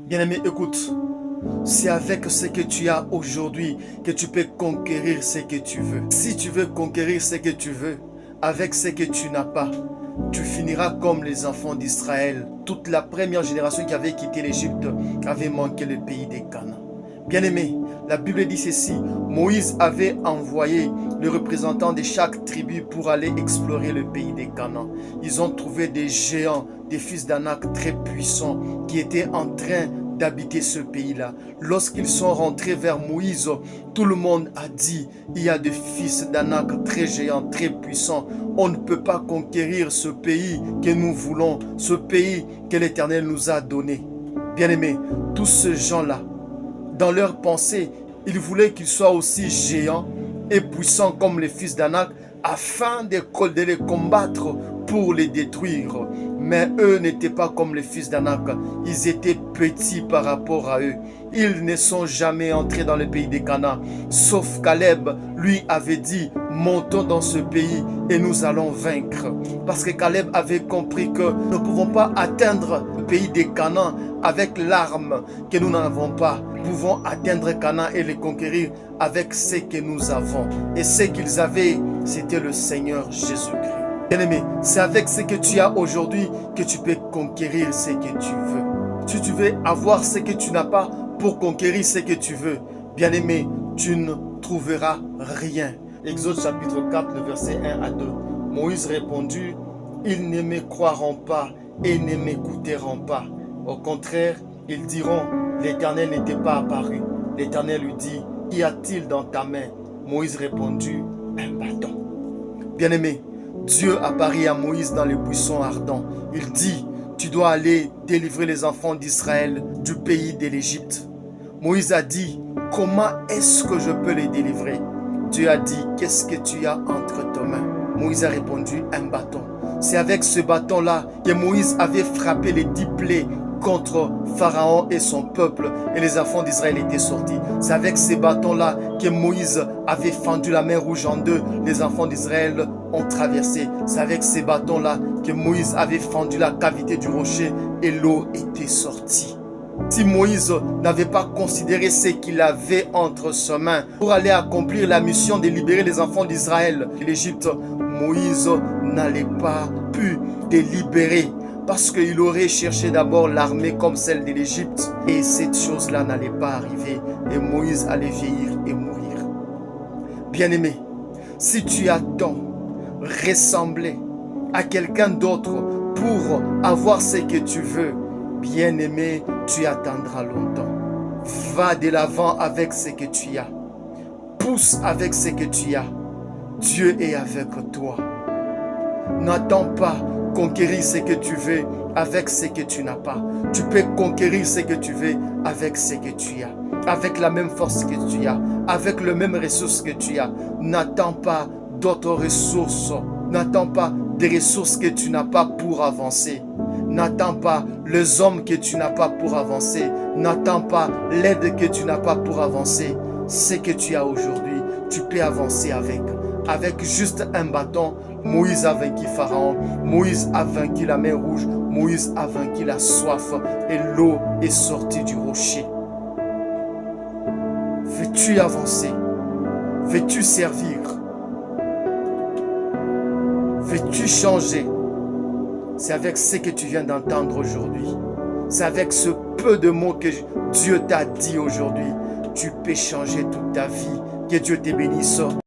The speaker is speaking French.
Bien-aimé, écoute, c'est avec ce que tu as aujourd'hui que tu peux conquérir ce que tu veux. Si tu veux conquérir ce que tu veux, avec ce que tu n'as pas, tu finiras comme les enfants d'Israël. Toute la première génération qui avait quitté l'Égypte avait manqué le pays des Canaan. Bien-aimé, la Bible dit ceci, Moïse avait envoyé le représentant de chaque tribu pour aller explorer le pays des Canaan. Ils ont trouvé des géants, des fils d'Anak très puissants qui étaient en train d'habiter ce pays-là. Lorsqu'ils sont rentrés vers Moïse, tout le monde a dit, il y a des fils d'Anak très géants, très puissants. On ne peut pas conquérir ce pays que nous voulons, ce pays que l'Éternel nous a donné. Bien-aimés, tous ces gens-là, dans leur pensée, ils voulaient qu'ils soient aussi géants et puissants comme les fils d'Anak afin de les combattre pour les détruire. Mais eux n'étaient pas comme les fils d'Anak. Ils étaient petits par rapport à eux. Ils ne sont jamais entrés dans le pays des Canaan. Sauf Caleb, lui avait dit, montons dans ce pays et nous allons vaincre. Parce que Caleb avait compris que nous ne pouvons pas atteindre le pays des Canaan avec l'arme que nous n'avons pas. Nous pouvons atteindre Canaan et les conquérir avec ce que nous avons. Et ce qu'ils avaient, c'était le Seigneur Jésus-Christ. Bien-aimé, c'est avec ce que tu as aujourd'hui que tu peux conquérir ce que tu veux. Si tu veux avoir ce que tu n'as pas pour conquérir ce que tu veux, bien-aimé, tu ne trouveras rien. Exode chapitre 4, le verset 1 à 2. Moïse répondit, ils ne me croiront pas et ne m'écouteront pas. Au contraire, ils diront, l'Éternel n'était pas apparu. L'Éternel lui dit, qu'y a-t-il dans ta main? Moïse répondit, un bâton. Bien-aimé, Dieu apparut à Moïse dans les buissons ardents. Il dit, tu dois aller délivrer les enfants d'Israël du pays de l'Égypte. Moïse a dit, comment est-ce que je peux les délivrer? Dieu a dit, qu'est-ce que tu as entre tes mains? Moïse a répondu, un bâton. C'est avec ce bâton-là que Moïse avait frappé les 10 plaies contre Pharaon et son peuple, et les enfants d'Israël étaient sortis. C'est avec ces bâtons-là que Moïse avait fendu la mer Rouge en deux. Les enfants d'Israël ont traversé. C'est avec ces bâtons-là que Moïse avait fendu la cavité du rocher et l'eau était sortie. Si Moïse n'avait pas considéré ce qu'il avait entre ses mains pour aller accomplir la mission de libérer les enfants d'Israël de l'Égypte, Moïse n'allait pas pu les libérer. Parce qu'il aurait cherché d'abord l'armée comme celle de l'Égypte. Et cette chose-là n'allait pas arriver. Et Moïse allait vieillir et mourir. Bien-aimé, si tu attends ressembler à quelqu'un d'autre pour avoir ce que tu veux, bien-aimé, tu attendras longtemps. Va de l'avant avec ce que tu as. Pousse avec ce que tu as. Dieu est avec toi. N'attends pas conquérir ce que tu veux avec ce que tu n'as pas. Tu peux conquérir ce que tu veux avec ce que tu as. Avec la même force que tu as. Avec les mêmes ressources que tu as. N'attends pas d'autres ressources. N'attends pas des ressources que tu n'as pas pour avancer. N'attends pas les hommes que tu n'as pas pour avancer. N'attends pas l'aide que tu n'as pas pour avancer. Ce que tu as aujourd'hui, tu peux avancer avec. Avec juste un bâton, Moïse a vaincu Pharaon, Moïse a vaincu la mer Rouge, Moïse a vaincu la soif et l'eau est sortie du rocher. Veux-tu avancer? Veux-tu servir? Veux-tu changer? C'est avec ce que tu viens d'entendre aujourd'hui. C'est avec ce peu de mots que Dieu t'a dit aujourd'hui. Tu peux changer toute ta vie. Que Dieu te bénisse.